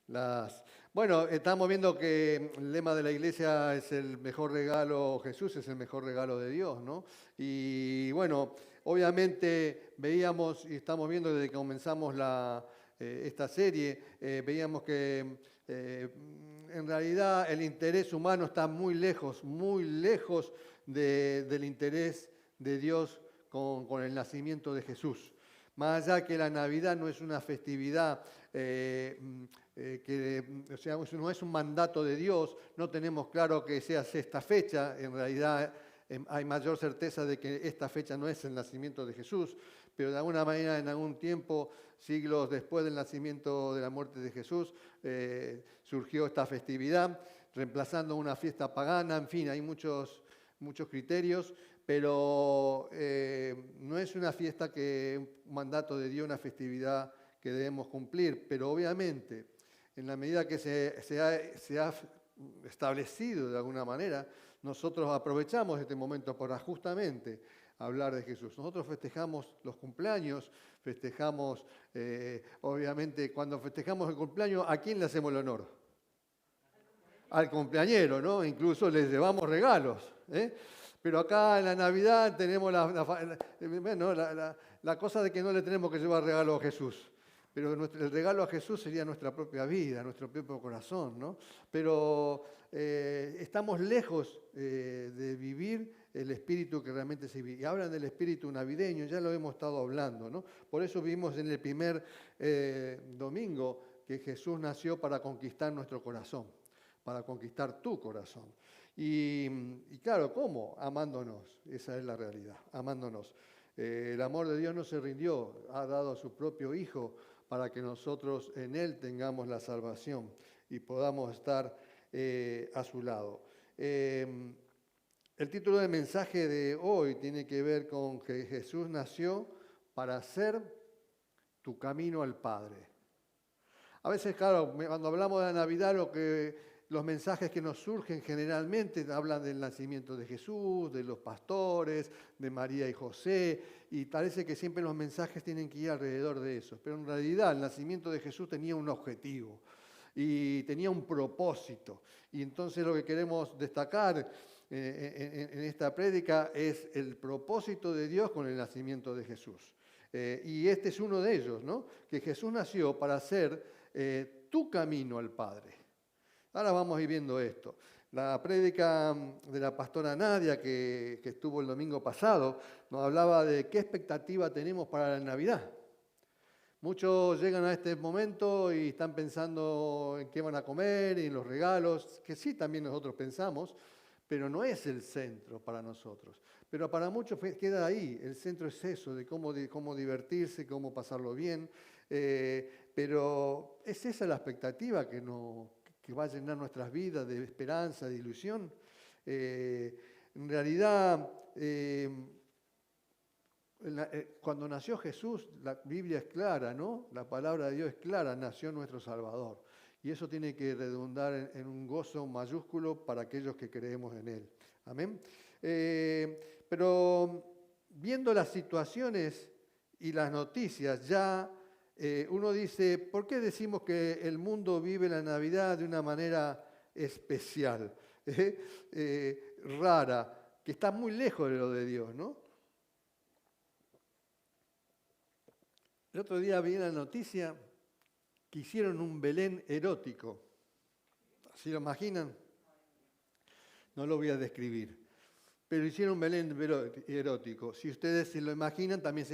Las... Bueno, estamos viendo que el lema de la iglesia es el mejor regalo, Jesús es el mejor regalo de Dios, ¿no? Y bueno, obviamente veíamos y estamos viendo desde que comenzamos esta serie, veíamos que en realidad el interés humano está muy lejos del interés de Dios con el nacimiento de Jesús. Más allá que la Navidad no es una festividad o sea, no es un mandato de Dios, no tenemos claro que sea esta fecha, en realidad hay mayor certeza de que esta fecha no es el nacimiento de Jesús, pero de alguna manera en algún tiempo, siglos después del nacimiento de la muerte de Jesús, surgió esta festividad, reemplazando una fiesta pagana, en fin, hay muchos criterios, pero no es una fiesta un mandato de Dios, una festividad que debemos cumplir, pero obviamente en la medida que se ha establecido de alguna manera, nosotros aprovechamos este momento para justamente hablar de Jesús. Nosotros festejamos los cumpleaños, festejamos, obviamente, cuando festejamos el cumpleaños, ¿a quién le hacemos el honor? Al cumpleañero, ¿no? Incluso les llevamos regalos, ¿eh? Pero acá en la Navidad tenemos la cosa de que no le tenemos que llevar regalo a Jesús. Pero el regalo a Jesús sería nuestra propia vida, nuestro propio corazón, ¿no? Pero estamos lejos de vivir el espíritu que realmente se vive. Y hablan del espíritu navideño, ya lo hemos estado hablando, ¿no? Por eso vimos en el primer domingo que Jesús nació para conquistar nuestro corazón, para conquistar tu corazón. Y claro, ¿cómo? Amándonos, esa es la realidad, amándonos. El amor de Dios no se rindió, ha dado a su propio Hijo para que nosotros en Él tengamos la salvación y podamos estar a su lado. El título del mensaje de hoy tiene que ver con que Jesús nació para ser tu camino al Padre. A veces, claro, cuando hablamos de la Navidad, los mensajes que nos surgen generalmente hablan del nacimiento de Jesús, de los pastores, de María y José, y parece que siempre los mensajes tienen que ir alrededor de eso. Pero en realidad el nacimiento de Jesús tenía un objetivo y tenía un propósito. Y entonces lo que queremos destacar en esta prédica es el propósito de Dios con el nacimiento de Jesús. Y este es uno de ellos, ¿no? Que Jesús nació para ser tu camino al Padre. Ahora vamos a ir viendo esto. La prédica de la pastora Nadia, que estuvo el domingo pasado, nos hablaba de qué expectativa tenemos para la Navidad. Muchos llegan a este momento y están pensando en qué van a comer y en los regalos, que sí también nosotros pensamos, pero no es el centro para nosotros. Pero para muchos queda ahí, el centro es eso, de cómo divertirse, cómo pasarlo bien, pero ¿es esa la expectativa que va a llenar nuestras vidas de esperanza, de ilusión? En realidad, cuando nació Jesús, la Biblia es clara, ¿no? La palabra de Dios es clara, nació nuestro Salvador. Y eso tiene que redundar en un gozo mayúsculo para aquellos que creemos en Él. Amén. Pero viendo las situaciones y las noticias, ya uno dice, ¿por qué decimos que el mundo vive la Navidad de una manera especial, rara, que está muy lejos de lo de Dios, ¿no? El otro día vi la noticia que hicieron un Belén erótico. ¿Se lo imaginan? No lo voy a describir. Pero hicieron un Belén erótico. Si ustedes se lo imaginan, también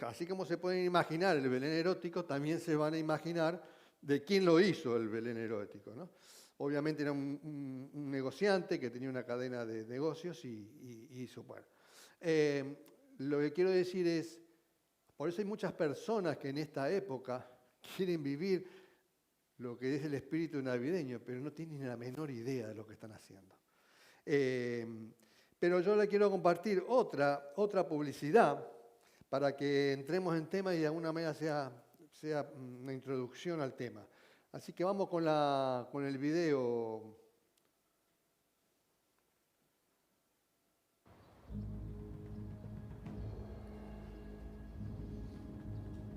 así como se pueden imaginar el Belén erótico, también se van a imaginar de quién lo hizo el Belén erótico, ¿no? Obviamente era un negociante que tenía una cadena de negocios y hizo, bueno. Lo que quiero decir es, por eso hay muchas personas que en esta época quieren vivir lo que es el espíritu navideño, pero no tienen la menor idea de lo que están haciendo. Pero yo le quiero compartir otra publicidad para que entremos en tema y de alguna manera sea una introducción al tema. Así que vamos con el video.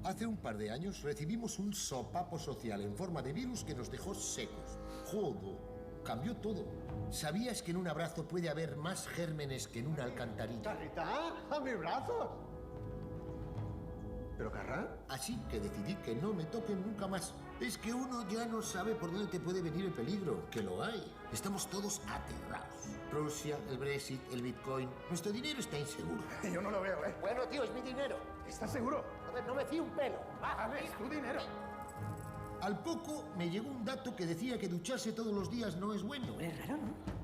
Hace un par de años recibimos un sopapo social en forma de virus que nos dejó secos. ¡Jodo! Cambió todo. ¿Sabías que en un abrazo puede haber más gérmenes que en una alcantarilla? ¿Carrita? ¿A mis brazos? ¿Pero Carrá? Así que decidí que no me toquen nunca más. Es que uno ya no sabe por dónde te puede venir el peligro, que lo hay. Estamos todos aterrados. Rusia, el Brexit, el Bitcoin. Nuestro dinero está inseguro. Yo no lo veo, ¿eh? Bueno, tío, es mi dinero. ¿Estás seguro? Joder, no me fío un pelo. Va, A ver, es tu dinero. Al poco me llegó un dato que decía que ducharse todos los días no es bueno. Es raro, ¿no?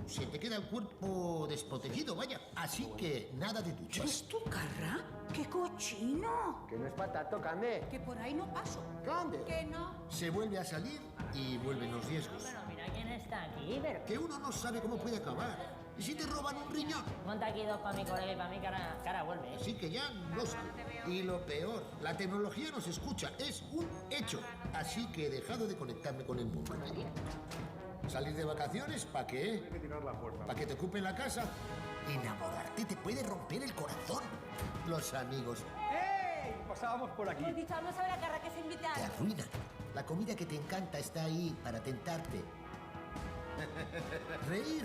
Se te queda el cuerpo desprotegido, vaya. Así que nada de duchas. ¿Eres tú, Carra? ¡Qué cochino! que no es para tanto, Cande. Que por ahí no paso. Cande. Que no. Se vuelve a salir y vuelven los riesgos. Pero mira quién está aquí, pero... Que uno no sabe cómo puede acabar. ¿Y si te roban un riñón? Monta aquí dos para mi colega y para mi cara vuelve. ¿Eh? Así que ya no sale. Y lo peor, la tecnología nos escucha. Es un hecho. Así que he dejado de conectarme con el mundo. ¿Salir de vacaciones? ¿Para qué? ¿Para que te ocupen la casa? Enamorarte te puede romper el corazón. Los amigos ¡Ey! Pasábamos por aquí. Hemos dicho, vamos a ver a Carra que se invita. te arruinan. La comida que te encanta está ahí para tentarte. Reír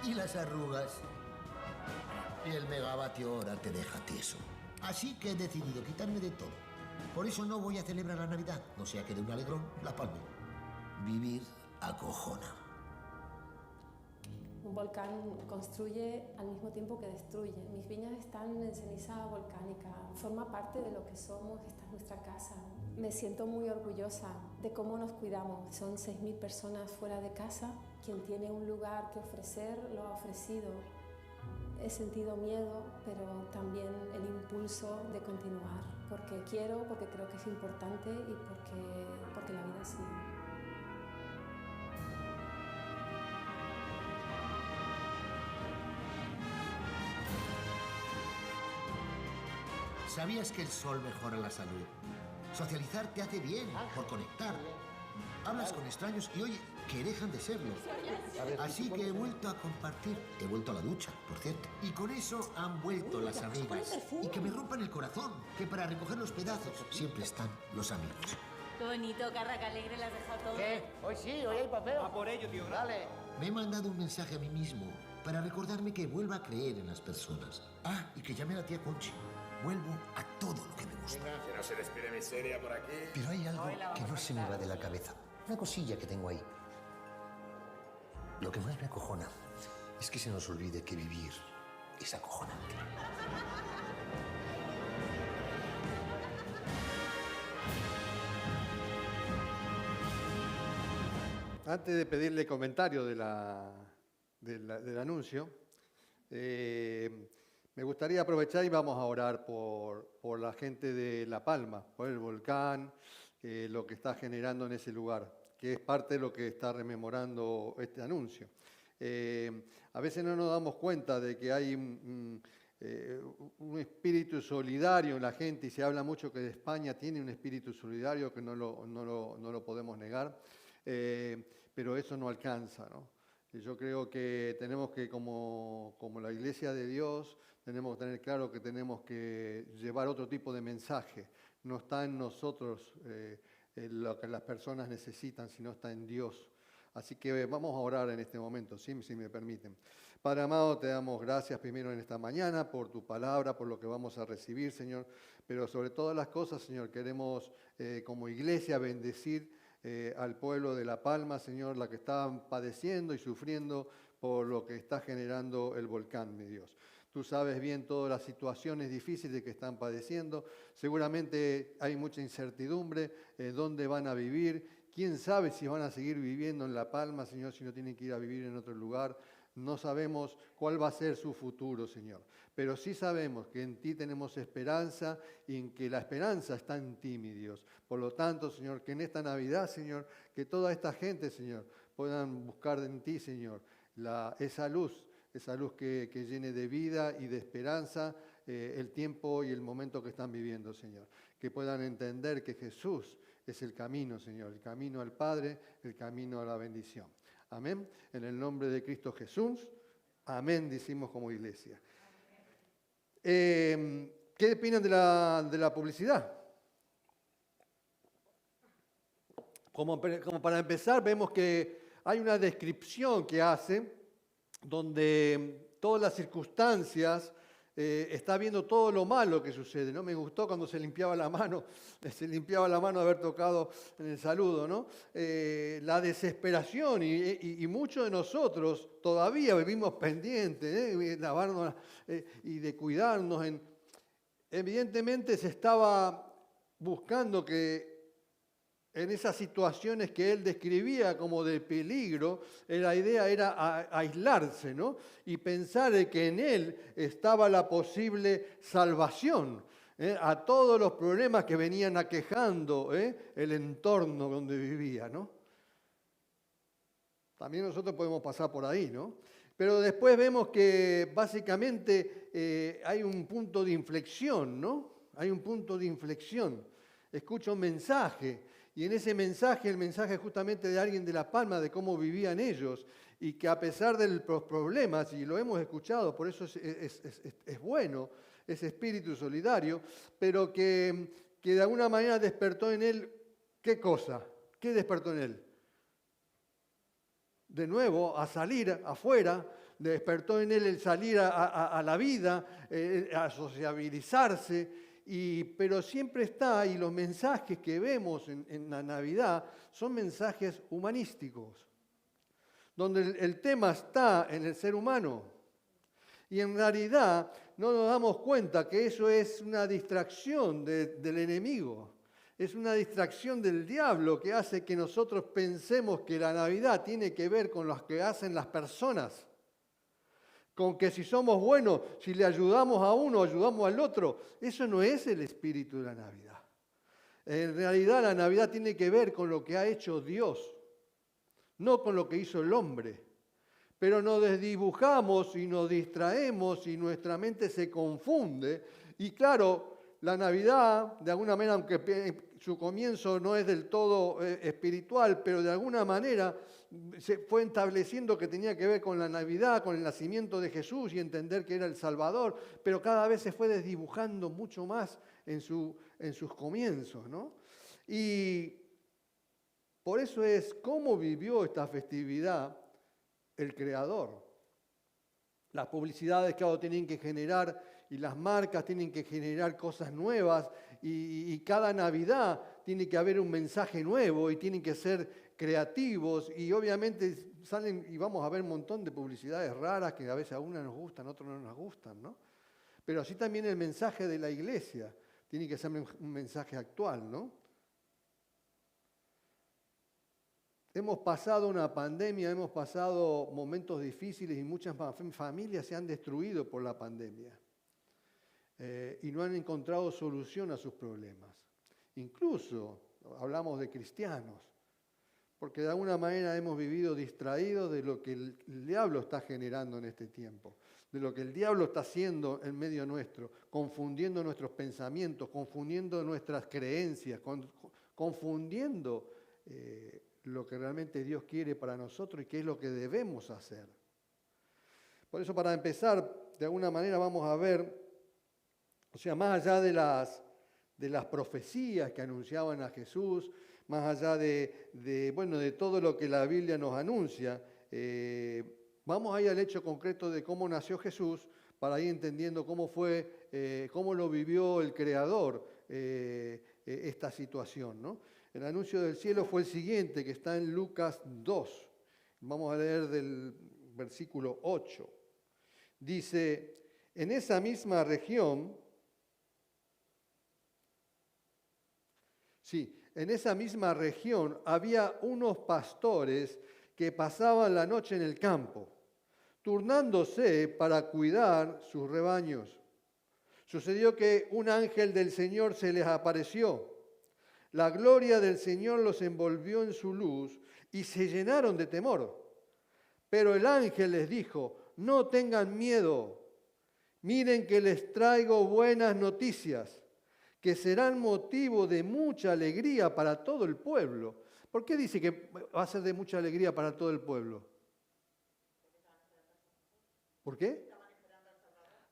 y las arrugas. Y el megavatio hora te deja tieso. Así que he decidido quitarme de todo. Por eso no voy a celebrar la Navidad, no sea que de un alegrón la palme. Vivir acojona. Un volcán construye al mismo tiempo que destruye. Mis viñas están en ceniza volcánica. Forma parte de lo que somos, esta es nuestra casa. Me siento muy orgullosa de cómo nos cuidamos. Son 6.000 personas fuera de casa. Quien tiene un lugar que ofrecer, lo ha ofrecido. He sentido miedo, pero también el impulso de continuar. Porque quiero, porque creo que es importante y porque la vida sigue. ¿Sabías que el sol mejora la salud? Socializar te hace bien, por conectar. Hablas con extraños y oye, que dejan de serlo. Así que he vuelto a compartir. He vuelto a la ducha, por cierto. Y con eso han vuelto las amigas. Y que me rompan el corazón, que para recoger los pedazos siempre están los amigos. Qué bonito, Carra, que alegre la has dejado todo. ¿Qué? Hoy sí, hoy hay papel. A por ello, tío. Dale. Me he mandado un mensaje a mí mismo para recordarme que vuelva a creer en las personas. Ah, y que llame a la tía Conchi. Vuelvo a todo lo que me gusta. Que no se respire miseria por aquí. Pero hay algo que no se me va de la cabeza. Una cosilla que tengo ahí. Lo que más me acojona es que se nos olvide que vivir es acojonante. Antes de pedirle comentario del anuncio, me gustaría aprovechar y vamos a orar por la gente de La Palma, por el volcán, lo que está generando en ese lugar, que es parte de lo que está rememorando este anuncio. A veces no nos damos cuenta de que hay un espíritu solidario en la gente y se habla mucho que España tiene un espíritu solidario que no lo podemos negar. Pero eso no alcanza, ¿no? Yo creo que tenemos que, como la Iglesia de Dios, tenemos que tener claro que tenemos que llevar otro tipo de mensaje. No está en nosotros lo que las personas necesitan, sino está en Dios. Así que vamos a orar en este momento, si me permiten. Padre amado, te damos gracias primero en esta mañana por tu palabra, por lo que vamos a recibir, Señor. Pero sobre todas las cosas, Señor, queremos como iglesia bendecir al pueblo de La Palma, Señor, la que está padeciendo y sufriendo por lo que está generando el volcán, mi Dios. Tú sabes bien todas las situaciones difíciles que están padeciendo. Seguramente hay mucha incertidumbre, dónde van a vivir. ¿Quién sabe si van a seguir viviendo en La Palma, Señor, si no tienen que ir a vivir en otro lugar? No sabemos cuál va a ser su futuro, Señor. Pero sí sabemos que en ti tenemos esperanza y en que la esperanza está en ti, mi Dios. Por lo tanto, Señor, que en esta Navidad, Señor, que toda esta gente, Señor, puedan buscar en ti, Señor, esa luz que llene de vida y de esperanza el tiempo y el momento que están viviendo, Señor. Que puedan entender que Jesús es el camino, Señor, el camino al Padre, el camino a la bendición. Amén. En el nombre de Cristo Jesús. Amén, decimos como iglesia. ¿Qué opinan de la publicidad? Como para empezar, vemos que hay una descripción que hace donde todas las circunstancias, está viendo todo lo malo que sucede, ¿no? Me gustó cuando se limpiaba la mano de haber tocado en el saludo, ¿no? La desesperación y muchos de nosotros todavía vivimos pendientes, de lavarnos y de cuidarnos. Evidentemente se estaba buscando que en esas situaciones que él describía como de peligro, la idea era aislarse, ¿no? Y pensar de que en él estaba la posible salvación a todos los problemas que venían aquejando el entorno donde vivía, ¿no? También nosotros podemos pasar por ahí, ¿no? Pero después vemos que básicamente hay un punto de inflexión, ¿no? Hay un punto de inflexión. Escucha un mensaje. Y en ese mensaje, el mensaje justamente de alguien de La Palma, de cómo vivían ellos, y que a pesar de los problemas, y lo hemos escuchado, por eso es bueno ese espíritu solidario, pero que de alguna manera despertó en él, ¿qué cosa? ¿Qué despertó en él? De nuevo, a salir afuera, despertó en él el salir a la vida, a sociabilizarse. Pero siempre está, y los mensajes que vemos en la Navidad son mensajes humanísticos, donde el tema está en el ser humano. Y en realidad no nos damos cuenta que eso es una distracción del enemigo, es una distracción del diablo que hace que nosotros pensemos que la Navidad tiene que ver con lo que hacen las personas. Con que si somos buenos, si le ayudamos a uno, ayudamos al otro. Eso no es el espíritu de la Navidad. En realidad la Navidad tiene que ver con lo que ha hecho Dios, no con lo que hizo el hombre. Pero nos desdibujamos y nos distraemos y nuestra mente se confunde. Y claro, la Navidad, de alguna manera, aunque su comienzo no es del todo espiritual, pero de alguna manera se fue estableciendo que tenía que ver con la Navidad, con el nacimiento de Jesús y entender que era el Salvador, pero cada vez se fue desdibujando mucho más en sus comienzos, ¿no? Y por eso es cómo vivió esta festividad el Creador. Las publicidades, claro, tienen que generar, y las marcas tienen que generar cosas nuevas, y cada Navidad tiene que haber un mensaje nuevo y tienen que ser creativos, y obviamente salen y vamos a ver un montón de publicidades raras que a veces a unas nos gustan, a otras no nos gustan, ¿no? Pero así también el mensaje de la iglesia tiene que ser un mensaje actual, ¿no? Hemos pasado una pandemia, hemos pasado momentos difíciles y muchas familias se han destruido por la pandemia y no han encontrado solución a sus problemas. Incluso hablamos de cristianos, porque de alguna manera hemos vivido distraídos de lo que el diablo está generando en este tiempo, de lo que el diablo está haciendo en medio nuestro, confundiendo nuestros pensamientos, confundiendo nuestras creencias, confundiendo lo que realmente Dios quiere para nosotros y qué es lo que debemos hacer. Por eso, para empezar, de alguna manera vamos a ver, o sea, más allá de las profecías que anunciaban a Jesús, más allá de todo lo que la Biblia nos anuncia, vamos a ir al hecho concreto de cómo nació Jesús, para ir entendiendo cómo lo vivió el Creador esta situación, ¿no? El anuncio del cielo fue el siguiente, que está en Lucas 2. Vamos a leer del versículo 8. Dice, en esa misma región, había unos pastores que pasaban la noche en el campo, turnándose para cuidar sus rebaños. Sucedió que un ángel del Señor se les apareció. La gloria del Señor los envolvió en su luz y se llenaron de temor. Pero el ángel les dijo, no tengan miedo, miren que les traigo buenas noticias, que serán motivo de mucha alegría para todo el pueblo. ¿Por qué dice que va a ser de mucha alegría para todo el pueblo? ¿Por qué?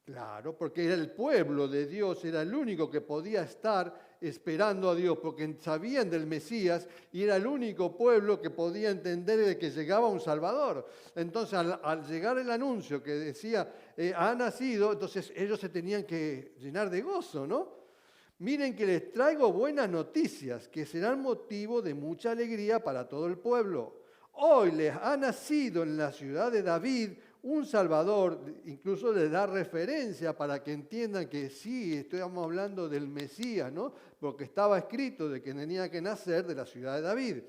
Claro, porque era el pueblo de Dios, era el único que podía estar esperando a Dios, porque sabían del Mesías y era el único pueblo que podía entender de que llegaba un Salvador. Entonces, al llegar el anuncio que decía, ha nacido, entonces ellos se tenían que llenar de gozo, ¿no? Miren que les traigo buenas noticias, que serán motivo de mucha alegría para todo el pueblo. Hoy les ha nacido en la ciudad de David un Salvador, incluso les da referencia para que entiendan que sí, estamos hablando del Mesías, ¿no? Porque estaba escrito de que tenía que nacer de la ciudad de David,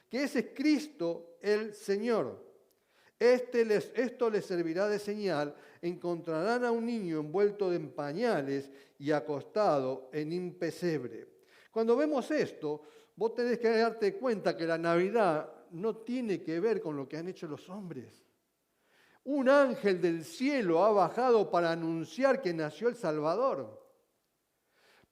que ese es Cristo el Señor. Esto les servirá de señal, encontrarán a un niño envuelto en pañales y acostado en un pesebre. Cuando vemos esto, vos tenés que darte cuenta que la Navidad no tiene que ver con lo que han hecho los hombres. Un ángel del cielo ha bajado para anunciar que nació el Salvador.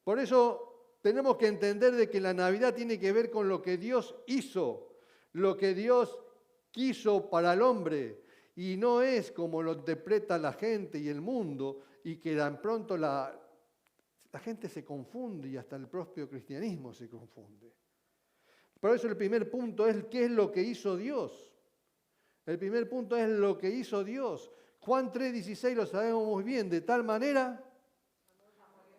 Por eso tenemos que entender de que la Navidad tiene que ver con lo que Dios hizo, lo que Dios quiso para el hombre, y no es como lo interpreta la gente y el mundo, y que tan pronto la gente se confunde y hasta el propio cristianismo se confunde. Por eso el primer punto es qué es lo que hizo Dios. El primer punto es lo que hizo Dios. Juan 3:16 lo sabemos muy bien. De tal manera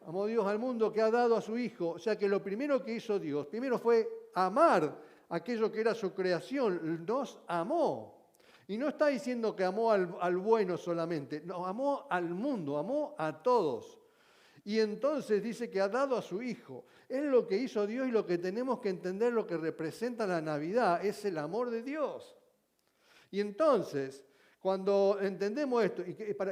amó Dios al mundo que ha dado a su Hijo. O sea que lo primero que hizo Dios, primero fue amar aquello que era su creación. Nos amó. Y no está diciendo que amó al bueno solamente. No, amó al mundo, amó a todos. Y entonces dice que ha dado a su Hijo. Es lo que hizo Dios y lo que tenemos que entender, lo que representa la Navidad, es el amor de Dios. Y entonces, cuando entendemos esto,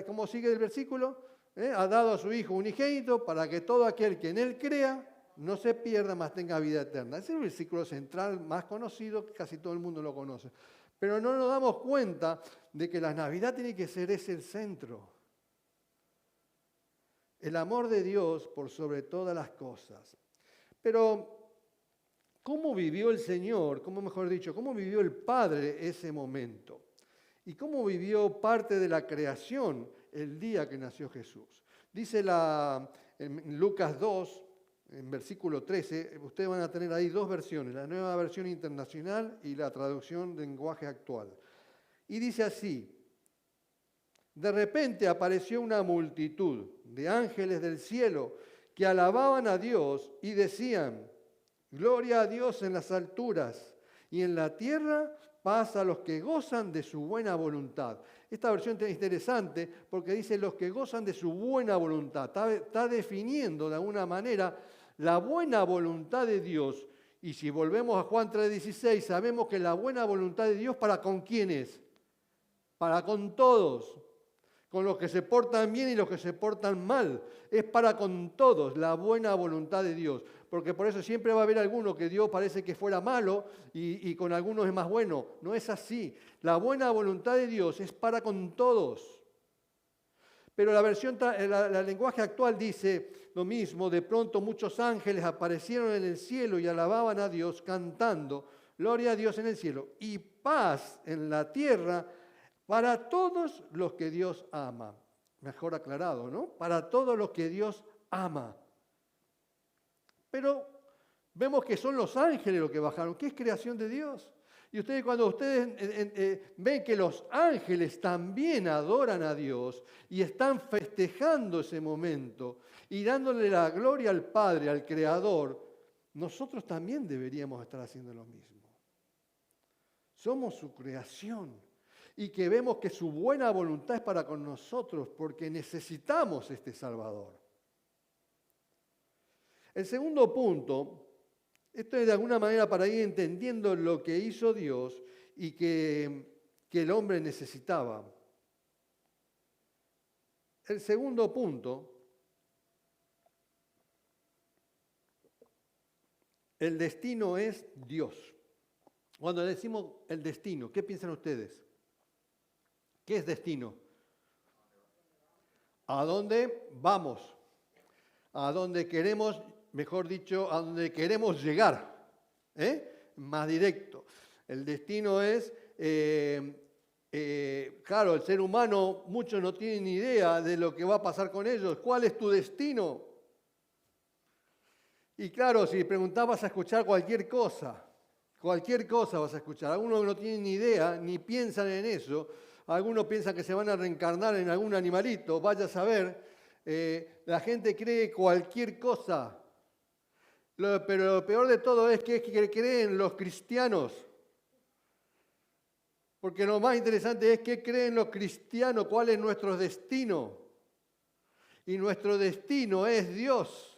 ¿cómo sigue el versículo? Ha dado a su Hijo unigénito para que todo aquel que en Él crea no se pierda, mas tenga vida eterna. Ese es el versículo central más conocido, que casi todo el mundo lo conoce. Pero no nos damos cuenta de que la Navidad tiene que ser ese el centro. El amor de Dios por sobre todas las cosas. Pero, ¿cómo vivió el Señor? ¿Cómo vivió el Padre ese momento? ¿Y cómo vivió parte de la creación el día que nació Jesús? Dice en Lucas 2, en versículo 13, ustedes van a tener ahí dos versiones, la nueva versión internacional y la traducción de lenguaje actual. Y dice así: de repente apareció una multitud de ángeles del cielo que alababan a Dios y decían: gloria a Dios en las alturas y en la tierra paz a los que gozan de su buena voluntad. Esta versión es interesante porque dice los que gozan de su buena voluntad. Está definiendo de alguna manera la buena voluntad de Dios. Y si volvemos a Juan 3:16, sabemos que la buena voluntad de Dios, ¿para con quién es? Para con todos. Con los que se portan bien y los que se portan mal. Es para con todos la buena voluntad de Dios. Porque por eso siempre va a haber alguno que Dios parece que fuera malo y con algunos es más bueno. No es así. La buena voluntad de Dios es para con todos. Pero el lenguaje actual dice lo mismo. De pronto muchos ángeles aparecieron en el cielo y alababan a Dios cantando: gloria a Dios en el cielo y paz en la tierra para todos los que Dios ama. Mejor aclarado, ¿no? Para todos los que Dios ama. Pero vemos que son los ángeles los que bajaron, que es creación de Dios. Y cuando ustedes ven que los ángeles también adoran a Dios y están festejando ese momento y dándole la gloria al Padre, al Creador, nosotros también deberíamos estar haciendo lo mismo. Somos su creación. Y que vemos que su buena voluntad es para con nosotros porque necesitamos este Salvador. El segundo punto, esto es de alguna manera para ir entendiendo lo que hizo Dios y que el hombre necesitaba. El segundo punto, el destino es Dios. Cuando decimos el destino, ¿qué piensan ustedes? ¿Qué es destino? ¿A dónde vamos? A dónde queremos, mejor dicho, a dónde queremos llegar. Más directo. El destino es, claro, el ser humano, muchos no tienen ni idea de lo que va a pasar con ellos. ¿Cuál es tu destino? Y claro, si preguntás vas a escuchar cualquier cosa vas a escuchar. Algunos no tienen ni idea, ni piensan en eso. Algunos piensan que se van a reencarnar en algún animalito, vaya a saber. La gente cree cualquier cosa. Pero lo peor de todo es que creen los cristianos. Porque lo más interesante es qué creen los cristianos, cuál es nuestro destino. Y nuestro destino es Dios.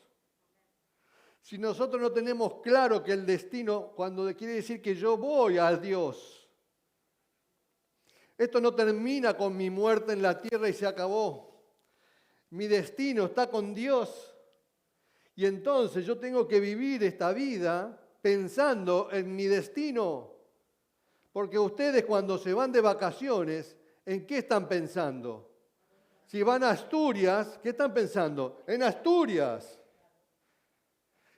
Si nosotros no tenemos claro que el destino, cuando quiere decir que yo voy a Dios, esto no termina con mi muerte en la tierra y se acabó. Mi destino está con Dios. Y entonces yo tengo que vivir esta vida pensando en mi destino. Porque ustedes cuando se van de vacaciones, ¿en qué están pensando? Si van a Asturias, ¿qué están pensando? En Asturias.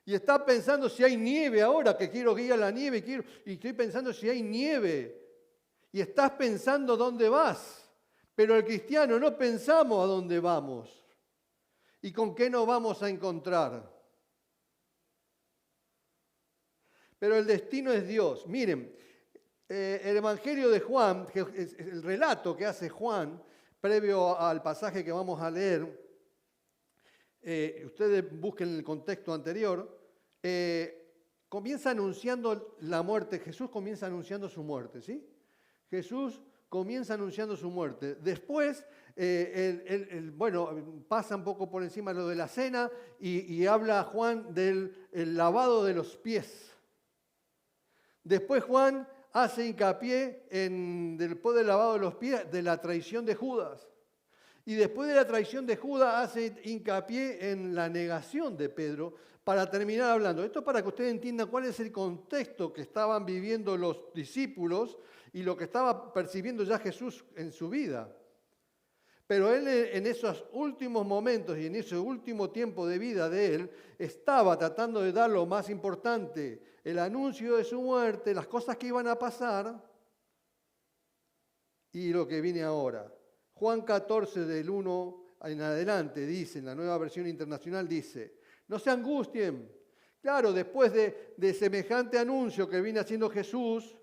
Y está pensando si hay nieve ahora, que quiero ir a la nieve, y estoy pensando si hay nieve. Y estás pensando dónde vas. Pero el cristiano no pensamos a dónde vamos. ¿Y con qué nos vamos a encontrar? Pero el destino es Dios. Miren, el Evangelio de Juan, el relato que hace Juan, previo al pasaje que vamos a leer, ustedes busquen el contexto anterior, comienza anunciando la muerte. Jesús comienza anunciando su muerte, ¿sí? Jesús comienza anunciando su muerte. Después, pasa un poco por encima lo de la cena y habla Juan del lavado de los pies. Después Juan hace hincapié después del lavado de los pies, de la traición de Judas. Y después de la traición de Judas hace hincapié en la negación de Pedro para terminar hablando. Esto para que ustedes entiendan cuál es el contexto que estaban viviendo los discípulos y lo que estaba percibiendo ya Jesús en su vida. Pero él en esos últimos momentos y en ese último tiempo de vida de él estaba tratando de dar lo más importante, el anuncio de su muerte, las cosas que iban a pasar y lo que viene ahora. Juan 14 del 1 en adelante dice, en la Nueva Versión Internacional dice, no se angustien. Claro, después de semejante anuncio que viene haciendo Jesús,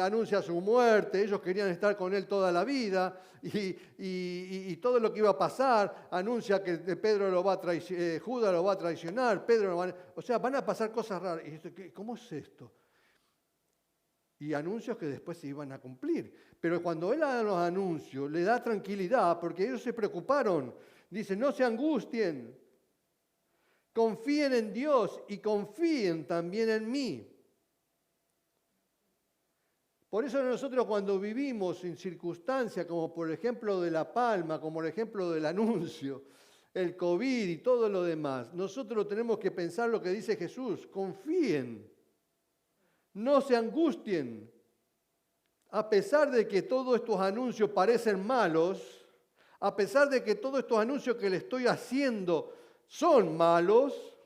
anuncia su muerte, ellos querían estar con él toda la vida y todo lo que iba a pasar, anuncia que Pedro lo va a traicionar, Judas lo va a traicionar, van a pasar cosas raras. Y ¿cómo es esto? Y anuncios que después se iban a cumplir. Pero cuando él da los anuncios, le da tranquilidad porque ellos se preocuparon. Dice, no se angustien, confíen en Dios y confíen también en mí. Por eso nosotros cuando vivimos en circunstancias como por ejemplo de La Palma, como por ejemplo del anuncio, el COVID y todo lo demás, nosotros tenemos que pensar lo que dice Jesús, confíen, no se angustien. A pesar de que todos estos anuncios parecen malos, a pesar de que todos estos anuncios que le estoy haciendo son malos,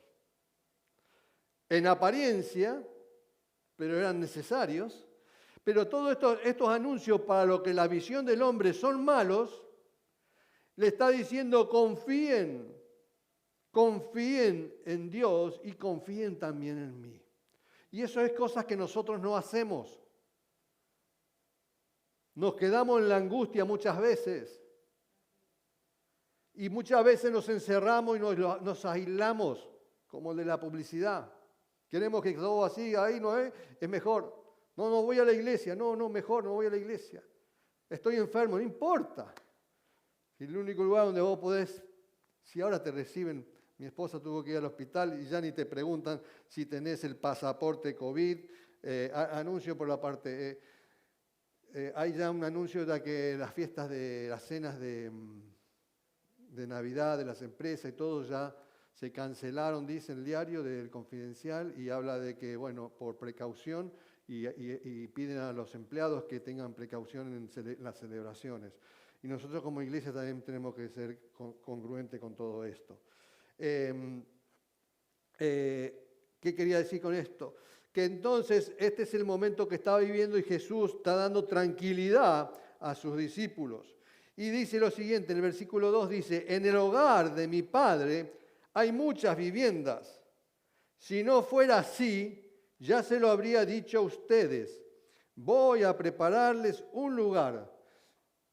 en apariencia, pero eran necesarios, pero todos estos anuncios para lo que la visión del hombre son malos, le está diciendo confíen en Dios y confíen también en mí. Y eso es cosas que nosotros no hacemos. Nos quedamos en la angustia muchas veces. Y muchas veces nos encerramos y nos aislamos, como el de la publicidad. Queremos que todo así, ahí no es mejor. No voy a la iglesia. Mejor no voy a la iglesia. Estoy enfermo, no importa. Si el único lugar donde vos podés, si ahora te reciben, mi esposa tuvo que ir al hospital y ya ni te preguntan si tenés el pasaporte COVID, anuncio por la parte, hay ya un anuncio de que las fiestas de las cenas de Navidad de las empresas y todo ya se cancelaron, dice el diario del Confidencial, y habla de que, bueno, por precaución, y piden a los empleados que tengan precaución en las celebraciones. Y nosotros como iglesia también tenemos que ser congruentes con todo esto. ¿Qué quería decir con esto? Que entonces este es el momento que estaba viviendo y Jesús está dando tranquilidad a sus discípulos. Y dice lo siguiente, en el versículo 2 dice, en el hogar de mi Padre hay muchas viviendas. Si no fuera así, ya se lo habría dicho a ustedes. Voy a prepararles un lugar.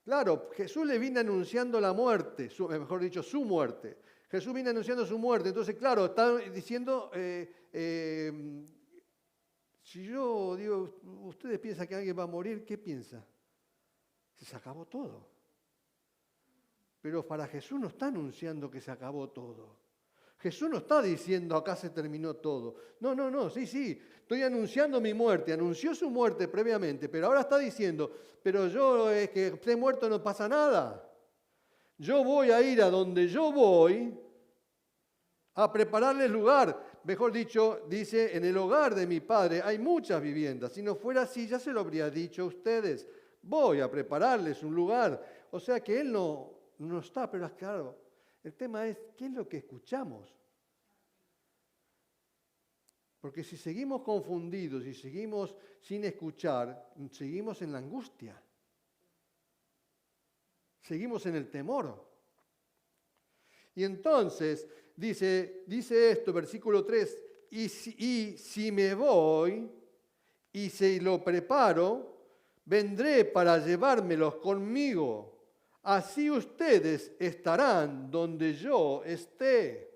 Claro, Jesús le viene anunciando la muerte, mejor dicho, su muerte. Jesús viene anunciando su muerte. Entonces, claro, está diciendo, si yo digo, ustedes piensan que alguien va a morir, ¿qué piensa? Se acabó todo. Pero para Jesús no está anunciando que se acabó todo. Jesús no está diciendo acá se terminó todo. No, sí, estoy anunciando mi muerte. Anunció su muerte previamente, pero ahora está diciendo, pero yo es que esté muerto no pasa nada. Yo voy a ir a donde yo voy a prepararles lugar. Mejor dicho, dice, en el hogar de mi Padre hay muchas viviendas. Si no fuera así, ya se lo habría dicho a ustedes. Voy a prepararles un lugar. O sea que Él no está, pero es claro. El tema es, ¿qué es lo que escuchamos? Porque si seguimos confundidos y seguimos sin escuchar, seguimos en la angustia. Seguimos en el temor. Y entonces, dice esto, versículo 3, y si me voy y se lo preparo, vendré para llevármelos conmigo. Así ustedes estarán donde yo esté.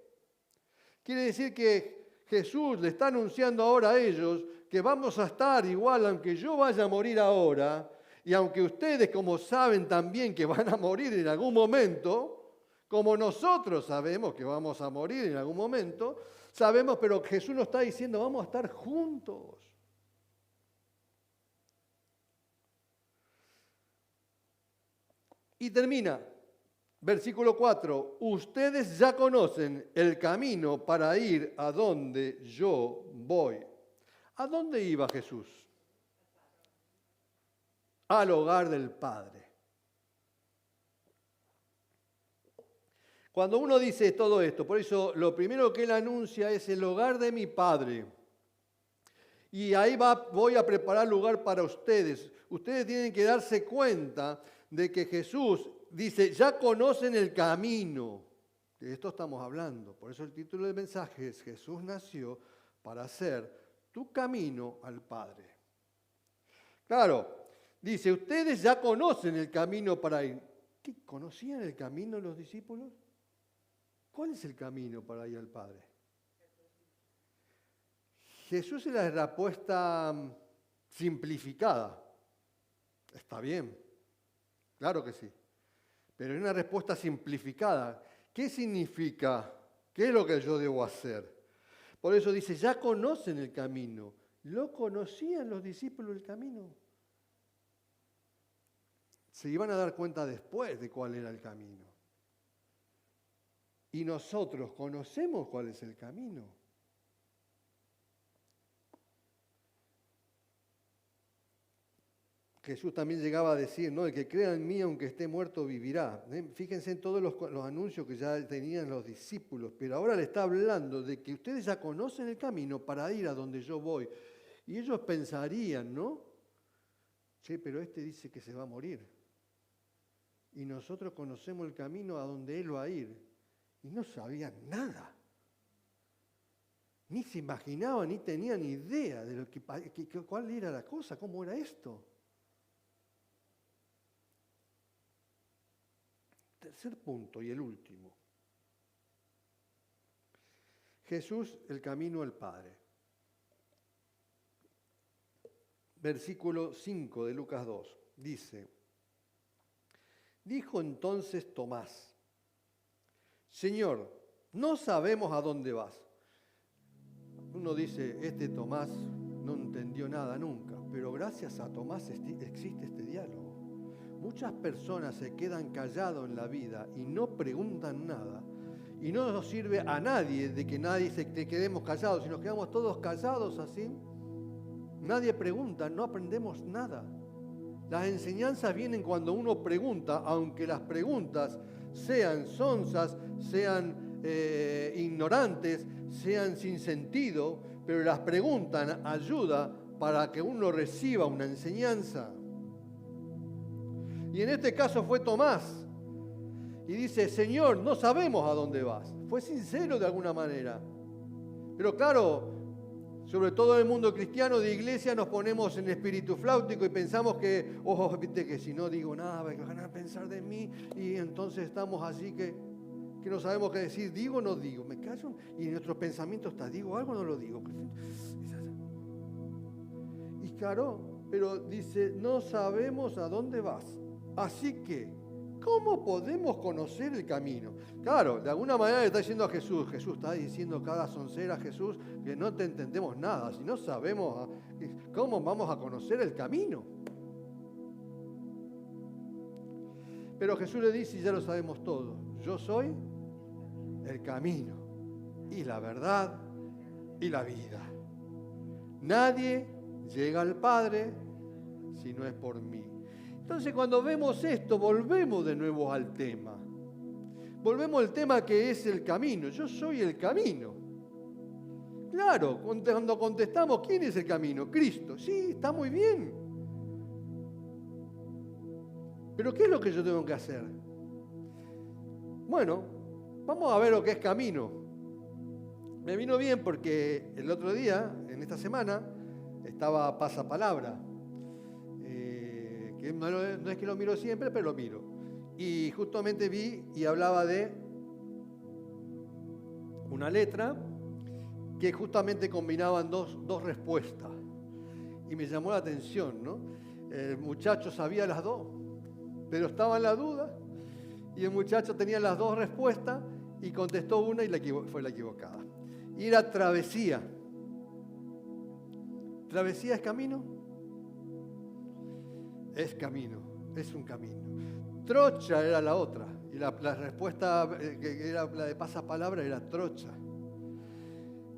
Quiere decir que Jesús le está anunciando ahora a ellos que vamos a estar igual aunque yo vaya a morir ahora y aunque ustedes como saben también que van a morir en algún momento, como nosotros sabemos que vamos a morir en algún momento, sabemos, pero Jesús nos está diciendo vamos a estar juntos. Y termina, versículo 4, ustedes ya conocen el camino para ir a donde yo voy. ¿A dónde iba Jesús? Al hogar del Padre. Cuando uno dice todo esto, por eso lo primero que Él anuncia es el hogar de mi Padre. Y ahí voy a preparar lugar para ustedes. Ustedes tienen que darse cuenta de que Jesús dice, ya conocen el camino. De esto estamos hablando. Por eso el título del mensaje es Jesús nació para hacer tu camino al Padre. Claro, dice, ustedes ya conocen el camino para ir. ¿Qué? ¿Conocían el camino los discípulos? ¿Cuál es el camino para ir al Padre? Jesús es la respuesta simplificada. Está bien. Claro que sí, pero es una respuesta simplificada. ¿Qué significa? ¿Qué es lo que yo debo hacer? Por eso dice, ya conocen el camino. ¿Lo conocían los discípulos el camino? Se iban a dar cuenta después de cuál era el camino. Y nosotros conocemos cuál es el camino. Jesús también llegaba a decir, ¿no? El que crea en mí, aunque esté muerto, vivirá. Fíjense en todos los anuncios que ya tenían los discípulos, pero ahora le está hablando de que ustedes ya conocen el camino para ir a donde yo voy. Y ellos pensarían, ¿no? Che, pero este dice que se va a morir. Y nosotros conocemos el camino a donde Él va a ir. Y no sabían nada. Ni se imaginaban, ni tenían idea de lo cuál era la cosa, cómo era esto. Tercer punto y el último. Jesús, el camino al Padre. Versículo 5 de Lucas 2. Dice, dijo entonces Tomás, Señor, no sabemos a dónde vas. Uno dice, este Tomás no entendió nada nunca, pero gracias a Tomás existe este diálogo. Muchas personas se quedan callados en la vida y no preguntan nada. Y no nos sirve a nadie de que quedemos callados. Si nos quedamos todos callados así, nadie pregunta, no aprendemos nada. Las enseñanzas vienen cuando uno pregunta, aunque las preguntas sean sonzas, sean ignorantes, sean sin sentido, pero las preguntas ayudan para que uno reciba una enseñanza. Y en este caso fue Tomás. Y dice, Señor, no sabemos a dónde vas. Fue sincero de alguna manera. Pero claro, sobre todo en el mundo cristiano de iglesia nos ponemos en espíritu flautico y pensamos que, viste que si no digo nada, van a pensar de mí y entonces estamos así que no sabemos qué decir, digo o no digo, me callo y en nuestros pensamientos está, digo algo o no lo digo. Y claro, pero dice, no sabemos a dónde vas, así que, ¿cómo podemos conocer el camino? Claro, de alguna manera le está diciendo a Jesús está diciendo cada soncera a Jesús que no te entendemos nada, si no sabemos cómo vamos a conocer el camino. Pero Jesús le dice, y ya lo sabemos todos, yo soy el camino y la verdad y la vida. Nadie llega al Padre si no es por mí. Entonces cuando vemos esto, volvemos de nuevo al tema. Volvemos al tema que es el camino. Yo soy el camino. Claro, cuando contestamos, ¿quién es el camino? Cristo. Sí, está muy bien. Pero ¿qué es lo que yo tengo que hacer? Bueno, vamos a ver lo que es camino. Me vino bien porque el otro día, en esta semana, estaba Pasapalabra. Que no es que lo miro siempre, pero lo miro. Y justamente vi y hablaba de una letra que justamente combinaban dos respuestas. Y me llamó la atención, ¿no? El muchacho sabía las dos, pero estaba en la duda. Y el muchacho tenía las dos respuestas y contestó una y fue la equivocada. Y era travesía. ¿Travesía es camino? Es camino, es un camino. Trocha era la otra. Y la respuesta que era la de pasapalabra era trocha.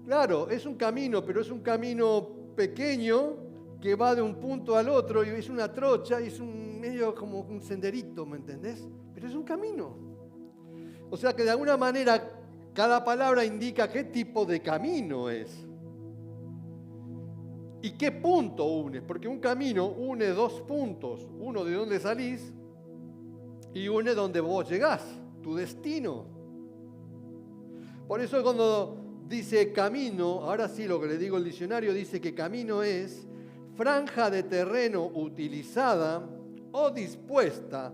Claro, es un camino, pero es un camino pequeño que va de un punto al otro y es una trocha y es medio como un senderito, ¿me entendés? Pero es un camino. O sea que de alguna manera cada palabra indica qué tipo de camino es. ¿Y qué punto une? Porque un camino une dos puntos. Uno de donde salís y uno de donde vos llegás, tu destino. Por eso cuando dice camino, ahora sí lo que le digo el diccionario dice que camino es franja de terreno utilizada o dispuesta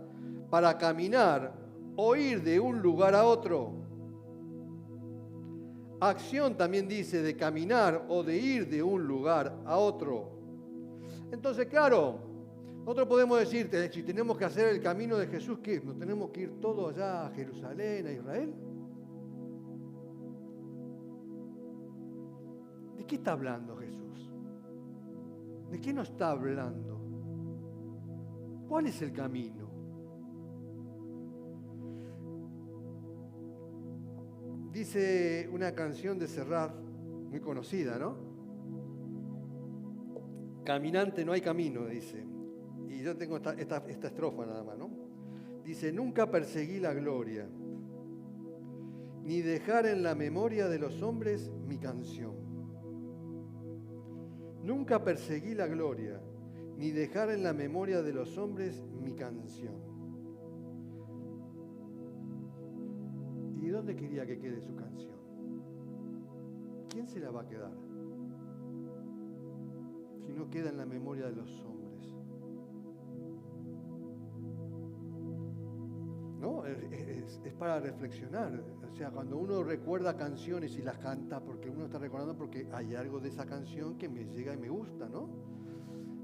para caminar o ir de un lugar a otro. Acción también dice de caminar o de ir de un lugar a otro. Entonces, claro, nosotros podemos decir, si tenemos que hacer el camino de Jesús, ¿qué? ¿No tenemos que ir todos allá a Jerusalén, a Israel? ¿De qué está hablando Jesús? ¿De qué nos está hablando? ¿Cuál es el camino? Dice una canción de Serrat, muy conocida, ¿no? Caminante no hay camino, dice. Y yo tengo esta estrofa nada más, ¿no? Dice, nunca perseguí la gloria, ni dejar en la memoria de los hombres mi canción. Nunca perseguí la gloria, ni dejar en la memoria de los hombres mi canción. ¿Y dónde quería que quede su canción? ¿Quién se la va a quedar? Si no queda en la memoria de los hombres. ¿No? Es para reflexionar. O sea, cuando uno recuerda canciones y las canta, porque uno está recordando porque hay algo de esa canción que me llega y me gusta, ¿no?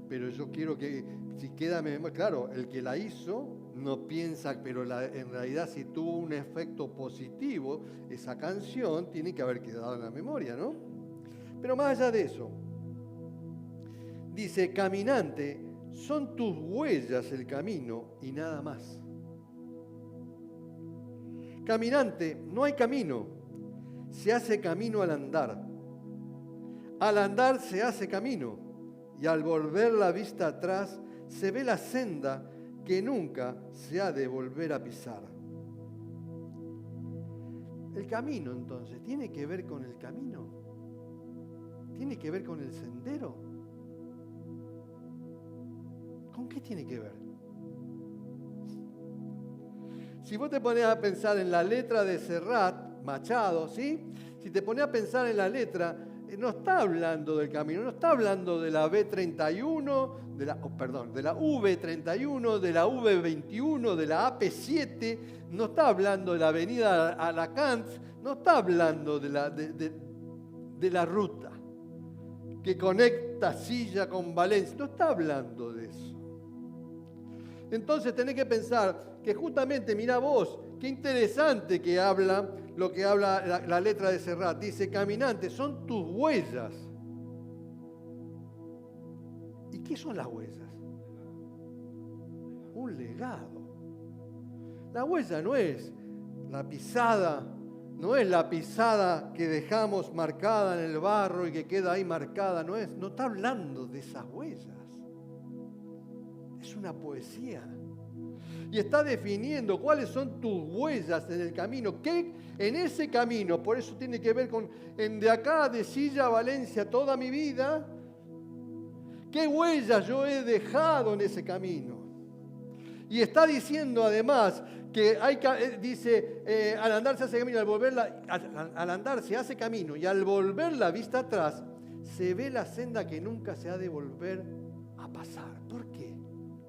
Pero yo quiero que, si queda, claro, el que la hizo no piensa, pero en realidad si tuvo un efecto positivo, esa canción tiene que haber quedado en la memoria, ¿no? Pero más allá de eso, dice, caminante, son tus huellas el camino y nada más. Caminante, no hay camino, se hace camino al andar. Al andar se hace camino y al volver la vista atrás se ve la senda que nunca se ha de volver a pisar. El camino, entonces, ¿tiene que ver con el camino? ¿Tiene que ver con el sendero? ¿Con qué tiene que ver? Si vos te pones a pensar en la letra de Serrat, Machado, ¿sí? Si te pones a pensar en la letra, no está hablando del camino, no está hablando de la B31, de la V31, de la V21, de la AP7, no está hablando de la avenida Alacant, no está hablando de la ruta que conecta Silla con Valencia, no está hablando de eso. Entonces tenés que pensar que justamente, mira vos, qué interesante que habla lo que habla la letra de Serrat. Dice, caminante, son tus huellas. ¿Y qué son las huellas? Un legado. La huella no es la pisada, no es la pisada que dejamos marcada en el barro y que queda ahí marcada, no está hablando de esas huellas. Es una poesía. Y está definiendo cuáles son tus huellas en el camino. ¿Qué en ese camino? Por eso tiene que ver con de acá, de Silla a Valencia, toda mi vida. ¿Qué huellas yo he dejado en ese camino? Y está diciendo además que al andar se hace camino, al andar se hace camino y al volver la vista atrás se ve la senda que nunca se ha de volver a pasar. ¿Por qué?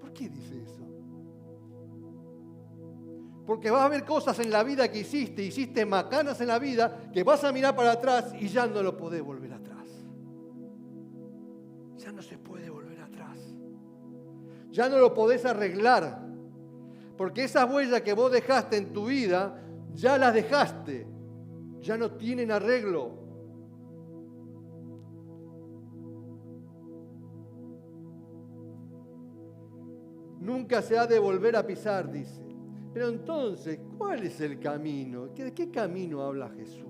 ¿Por qué dice eso? Porque vas a ver cosas en la vida que hiciste macanas en la vida, que vas a mirar para atrás y ya no lo podés volver atrás. Ya no se puede volver atrás. Ya no lo podés arreglar. Porque esas huellas que vos dejaste en tu vida, ya las dejaste. Ya no tienen arreglo. Nunca se ha de volver a pisar, dice. Pero entonces, ¿cuál es el camino? ¿De qué camino habla Jesús?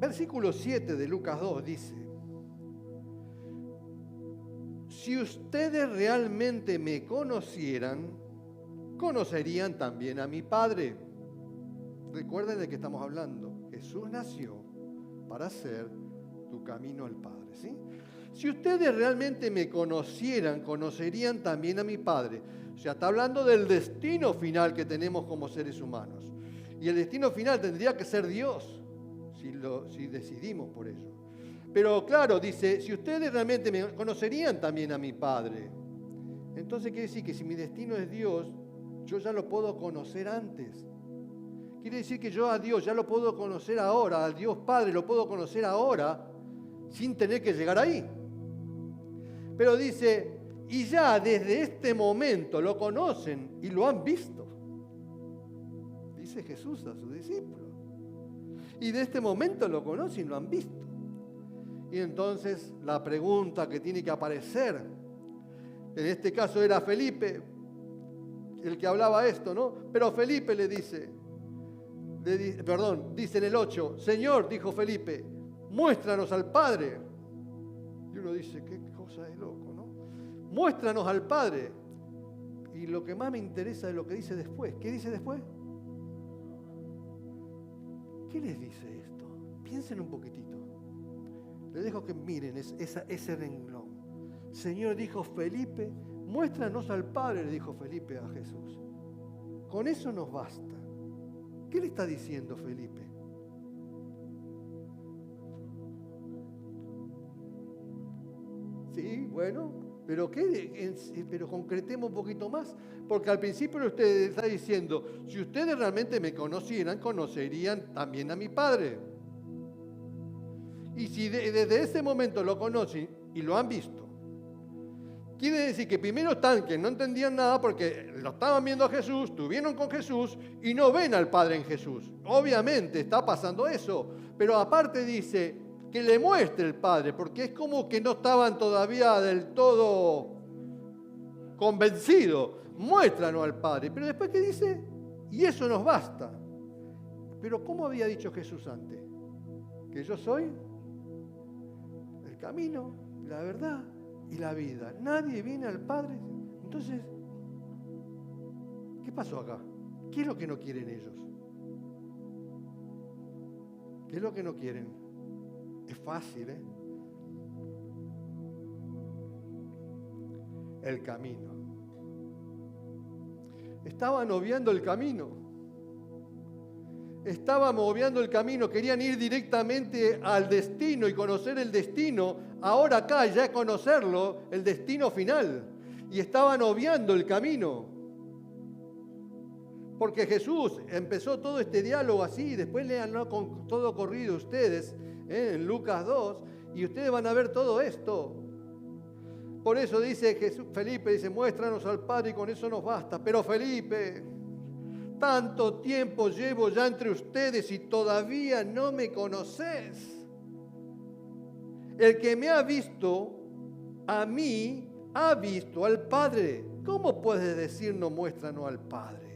Versículo 7 de Lucas 2 dice, si ustedes realmente me conocieran, conocerían también a mi Padre. Recuerden de qué estamos hablando. Jesús nació para hacer tu camino al Padre, ¿sí? Si ustedes realmente me conocieran, conocerían también a mi Padre. O sea, está hablando del destino final que tenemos como seres humanos. Y el destino final tendría que ser Dios, si decidimos por ello. Pero claro, dice, si ustedes realmente me conocerían también a mi Padre. Entonces quiere decir que si mi destino es Dios, yo ya lo puedo conocer antes. Quiere decir que yo a Dios ya lo puedo conocer ahora, al Dios Padre lo puedo conocer ahora, sin tener que llegar ahí. Pero dice, y ya desde este momento lo conocen y lo han visto. Dice Jesús a sus discípulos. Y de este momento lo conocen y lo han visto. Y entonces la pregunta que tiene que aparecer, en este caso era Felipe, el que hablaba esto, ¿no? Pero Felipe dice en el 8, Señor, dijo Felipe, muéstranos al Padre. Y uno dice, qué cosa de loco, ¿no? Muéstranos al Padre. Y lo que más me interesa es lo que dice después. ¿Qué dice después? ¿Qué les dice esto? Piensen un poquitito. Les dejo que miren ese renglón. Señor, dijo Felipe, muéstranos al Padre, le dijo Felipe a Jesús. Con eso nos basta. ¿Qué le está diciendo Felipe? Sí, bueno, pero concretemos un poquito más, porque al principio usted está diciendo, si ustedes realmente me conocieran, conocerían también a mi Padre. Y si desde ese momento lo conocen y lo han visto, quiere decir que primero están que no entendían nada porque lo estaban viendo a Jesús, estuvieron con Jesús y no ven al Padre en Jesús. Obviamente está pasando eso, pero aparte dice que le muestre el Padre, porque es como que no estaban todavía del todo convencidos. Muéstranos al Padre. Pero después, ¿qué dice? Y eso nos basta. Pero ¿cómo había dicho Jesús antes? Que yo soy el camino, la verdad y la vida. Nadie viene al Padre. Entonces, ¿qué pasó acá? ¿Qué es lo que no quieren ellos? ¿Qué es lo que no quieren? Es fácil, ¿eh? El camino. estaban obviando el camino. Estaban obviando el camino, querían ir directamente al destino y conocer el destino. Ahora acá ya conocerlo, el destino final. Y estaban obviando el camino. Porque Jesús empezó todo este diálogo así, después léanlo con todo corrido ustedes, en Lucas 2, y ustedes van a ver todo esto. Por eso dice Felipe, dice, muéstranos al Padre y con eso nos basta. Pero Felipe, tanto tiempo llevo ya entre ustedes y todavía no me conoces. El que me ha visto, a mí, ha visto al Padre. ¿Cómo puedes decirnos muéstranos al Padre?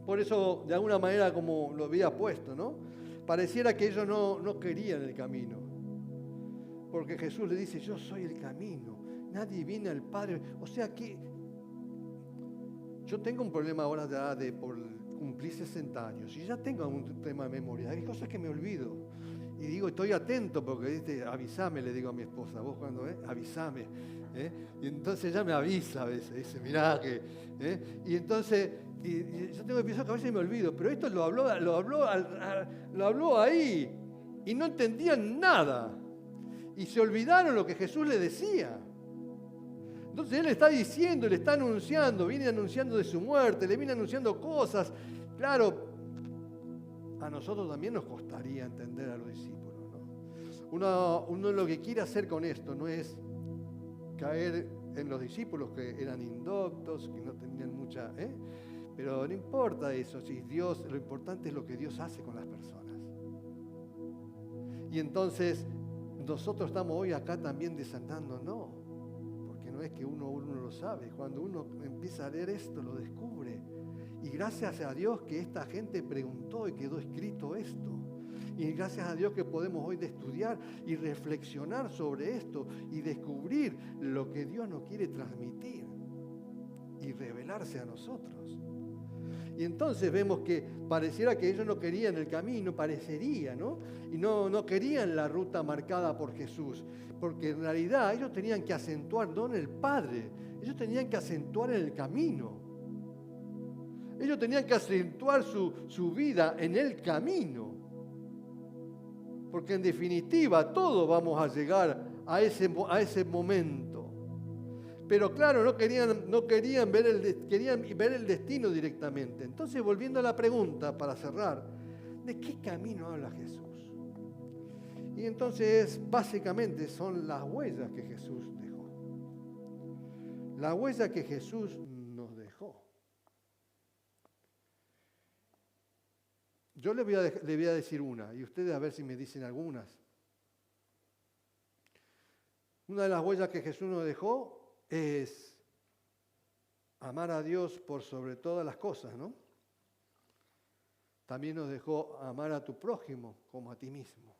Por eso, de alguna manera, como lo había puesto, ¿no? Pareciera que ellos no querían el camino. Porque Jesús le dice, yo soy el camino. Nadie viene al Padre. O sea que yo tengo un problema ahora por cumplir 60 años. Y ya tengo un tema de memoria. Hay cosas que me olvido. Y digo, estoy atento porque dice, avísame, le digo a mi esposa. Vos cuando, avísame. Y entonces ella me avisa a veces. Dice, mirá que... Y entonces... Y yo tengo episodios que a veces me olvido, pero esto lo habló ahí y no entendían nada y se olvidaron lo que Jesús le decía. Entonces Él está diciendo, le está anunciando, viene anunciando de su muerte, le viene anunciando cosas. Claro, a nosotros también nos costaría entender a los discípulos, ¿no? Uno lo que quiere hacer con esto no es caer en los discípulos que eran indoctos, que no tenían mucha... Pero no importa eso, si Dios, lo importante es lo que Dios hace con las personas. Y entonces, nosotros estamos hoy acá también desandando, no, porque no es que uno lo sabe. Cuando uno empieza a leer esto, lo descubre. Y gracias a Dios que esta gente preguntó y quedó escrito esto. Y gracias a Dios que podemos hoy estudiar y reflexionar sobre esto y descubrir lo que Dios nos quiere transmitir y revelarse a nosotros. Y entonces vemos que pareciera que ellos no querían el camino, parecería, ¿no? Y no querían la ruta marcada por Jesús, porque en realidad ellos tenían que acentuar, no en el Padre, ellos tenían que acentuar en el camino. Ellos tenían que acentuar su vida en el camino. Porque en definitiva todos vamos a llegar a ese momento. Pero claro, querían ver el destino directamente. Entonces, volviendo a la pregunta para cerrar, ¿de qué camino habla Jesús? Y entonces, básicamente, son las huellas que Jesús dejó. La huella que Jesús nos dejó. Yo le voy a decir una, y ustedes a ver si me dicen algunas. Una de las huellas que Jesús nos dejó es amar a Dios por sobre todas las cosas, ¿no? También nos dejó amar a tu prójimo como a ti mismo.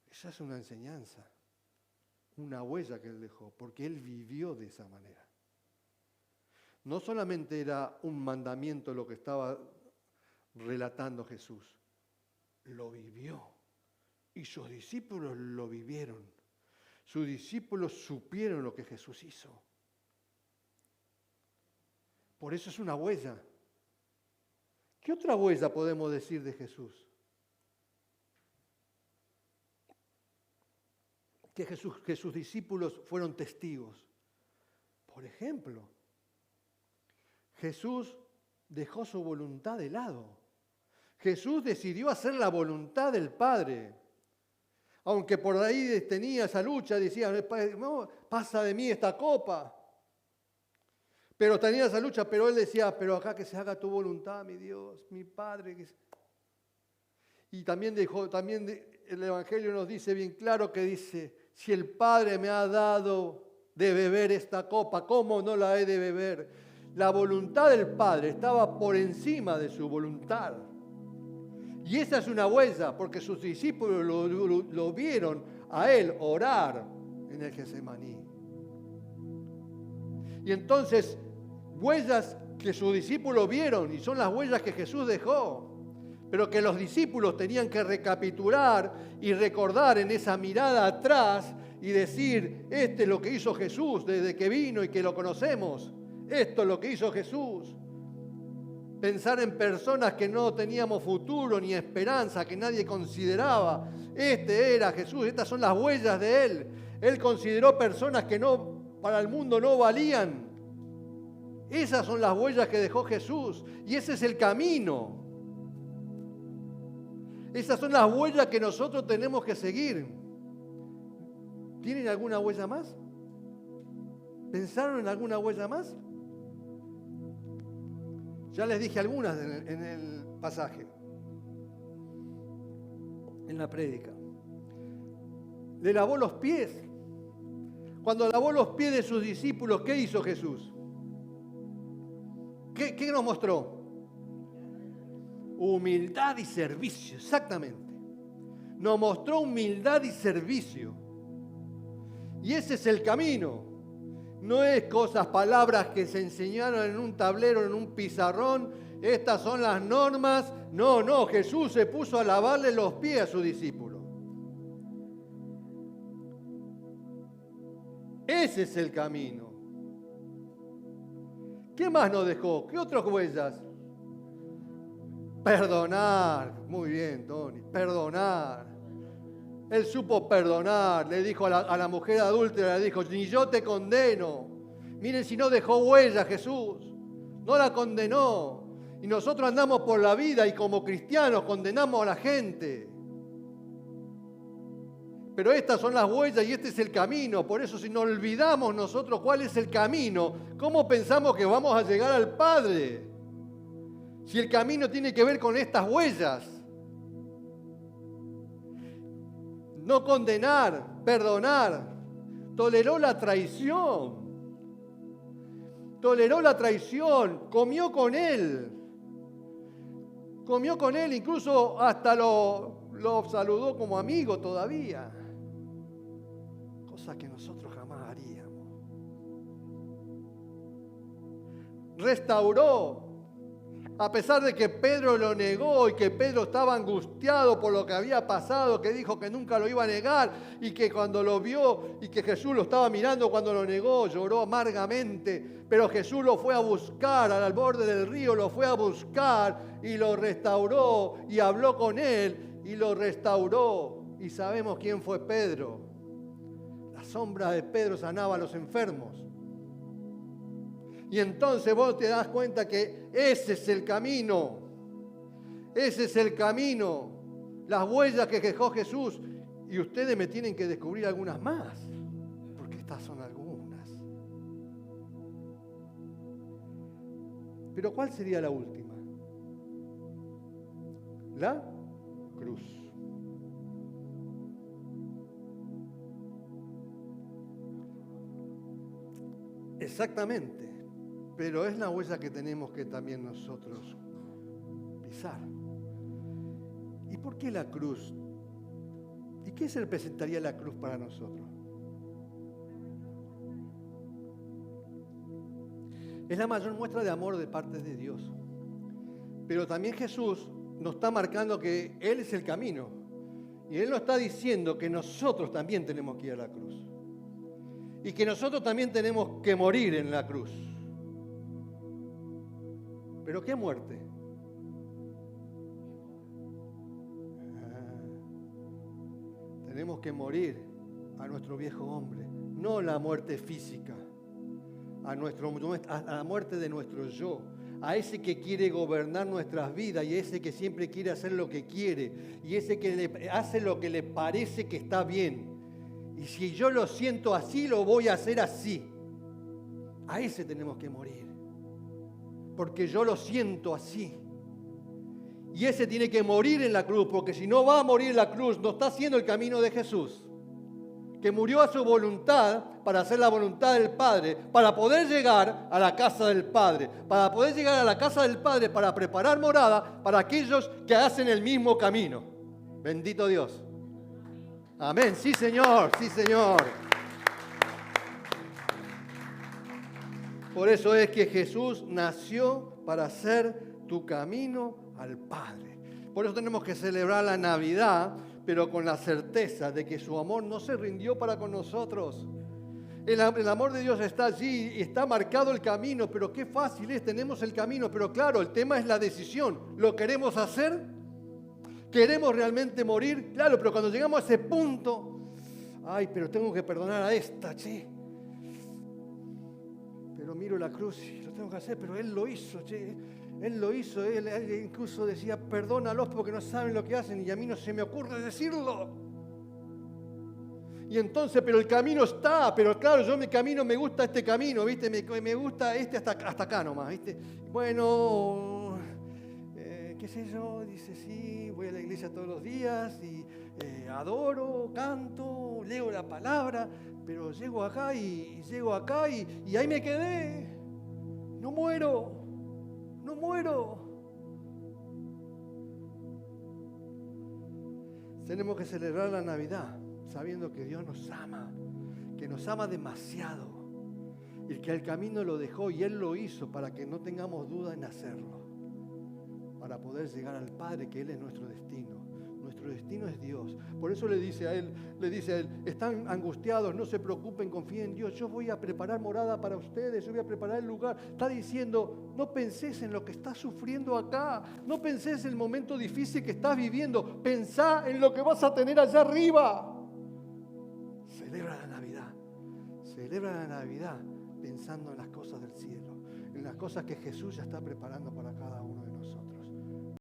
Esa es una enseñanza, una huella que Él dejó, porque Él vivió de esa manera. No solamente era un mandamiento lo que estaba relatando Jesús, lo vivió y sus discípulos lo vivieron. Sus discípulos supieron lo que Jesús hizo. Por eso es una huella. ¿Qué otra huella podemos decir de Jesús? Que sus discípulos fueron testigos. Por ejemplo, Jesús dejó su voluntad de lado. Jesús decidió hacer la voluntad del Padre. Aunque por ahí tenía esa lucha, decía, no, pasa de mí esta copa. Pero tenía esa lucha, pero Él decía, pero acá que se haga tu voluntad, mi Dios, mi Padre. Y también el Evangelio nos dice bien claro que dice, si el Padre me ha dado de beber esta copa, ¿cómo no la he de beber? La voluntad del Padre estaba por encima de su voluntad. Y esa es una huella, porque sus discípulos lo vieron a Él orar en el Getsemaní. Y entonces, huellas que sus discípulos vieron, y son las huellas que Jesús dejó, pero que los discípulos tenían que recapitular y recordar en esa mirada atrás y decir, este es lo que hizo Jesús desde que vino y que lo conocemos. Esto es lo que hizo Jesús. Pensar en personas que no teníamos futuro ni esperanza, que nadie consideraba. Este era Jesús, estas son las huellas de Él. Él consideró personas que para el mundo no valían. Esas son las huellas que dejó Jesús y ese es el camino. Esas son las huellas que nosotros tenemos que seguir. ¿Tienen alguna huella más? ¿Pensaron en alguna huella más? Ya les dije algunas en el pasaje, en la prédica. Le lavó los pies. Cuando lavó los pies de sus discípulos, ¿qué hizo Jesús? ¿Qué nos mostró? Humildad y servicio, exactamente. Nos mostró humildad y servicio. Y ese es el camino. No es palabras que se enseñaron en un tablero, en un pizarrón. Estas son las normas. No, Jesús se puso a lavarle los pies a sus discípulos. Ese es el camino. ¿Qué más nos dejó? ¿Qué otras huellas? Perdonar. Muy bien, Tony. Perdonar. Él supo perdonar. Le dijo a la mujer adúltera, le dijo, ni yo te condeno. Miren si no dejó huella Jesús. No la condenó. Y nosotros andamos por la vida y como cristianos condenamos a la gente. Pero estas son las huellas y este es el camino. Por eso si nos olvidamos nosotros cuál es el camino, ¿cómo pensamos que vamos a llegar al Padre? Si el camino tiene que ver con estas huellas. No condenar, perdonar. Toleró la traición. Toleró la traición. Comió con él. Comió con él, incluso hasta lo saludó como amigo todavía. Cosa que nosotros jamás haríamos. Restauró. A pesar de que Pedro lo negó y que Pedro estaba angustiado por lo que había pasado, que dijo que nunca lo iba a negar y que cuando lo vio y que Jesús lo estaba mirando cuando lo negó, lloró amargamente. Pero Jesús lo fue a buscar al borde del río, lo fue a buscar y lo restauró y habló con él y lo restauró. Y sabemos quién fue Pedro. La sombra de Pedro sanaba a los enfermos. Y entonces vos te das cuenta que ese es el camino. Ese es el camino. Las huellas que dejó Jesús. Y ustedes me tienen que descubrir algunas más. Porque estas son algunas. Pero ¿cuál sería la última? La cruz. Exactamente. Pero es la huella que tenemos que también nosotros pisar. ¿Y por qué la cruz? ¿Y qué se representaría la cruz para nosotros? Es la mayor muestra de amor de parte de Dios. Pero también Jesús nos está marcando que Él es el camino. Y Él nos está diciendo que nosotros también tenemos que ir a la cruz. Y que nosotros también tenemos que morir en la cruz. ¿Pero qué muerte? Tenemos que morir a nuestro viejo hombre. No la muerte física. A la muerte de nuestro yo. A ese que quiere gobernar nuestras vidas y ese que siempre quiere hacer lo que quiere. Y ese que hace lo que le parece que está bien. Y si yo lo siento así, lo voy a hacer así. A ese tenemos que morir. Porque yo lo siento así. Y ese tiene que morir en la cruz, porque si no va a morir en la cruz, no está haciendo el camino de Jesús. Que murió a su voluntad para hacer la voluntad del Padre, para poder llegar a la casa del Padre. Para poder llegar a la casa del Padre, para preparar morada para aquellos que hacen el mismo camino. Bendito Dios. Amén. Sí, Señor. Sí, Señor. Por eso es que Jesús nació para hacer tu camino al Padre. Por eso tenemos que celebrar la Navidad, pero con la certeza de que su amor no se rindió para con nosotros. El amor de Dios está allí y está marcado el camino, pero qué fácil es, tenemos el camino, pero claro, el tema es la decisión. ¿Lo queremos hacer? ¿Queremos realmente morir? Claro, pero cuando llegamos a ese punto, ay, pero tengo que perdonar a esta, che. Pero miro la cruz y lo tengo que hacer, pero Él lo hizo, che. Él lo hizo, él incluso decía, perdónalos porque no saben lo que hacen y a mí no se me ocurre decirlo. Y entonces, pero el camino está, pero claro, yo mi camino, me gusta este camino, ¿viste? Me gusta este hasta acá nomás, ¿viste? Bueno, qué sé yo, dice, sí, voy a la iglesia todos los días y adoro, canto, leo la palabra, pero llego acá y ahí me quedé. No muero. Tenemos que celebrar la Navidad sabiendo que Dios nos ama, que nos ama demasiado y que el camino lo dejó y Él lo hizo para que no tengamos duda en hacerlo, para poder llegar al Padre, que Él es nuestro destino. Nuestro destino es Dios. Por eso le dice a él, están angustiados, no se preocupen, confíen en Dios. Yo voy a preparar morada para ustedes, yo voy a preparar el lugar. Está diciendo, no pensés en lo que estás sufriendo acá, no pensés en el momento difícil que estás viviendo, pensá en lo que vas a tener allá arriba. Celebra la Navidad pensando en las cosas del cielo, en las cosas que Jesús ya está preparando para cada uno.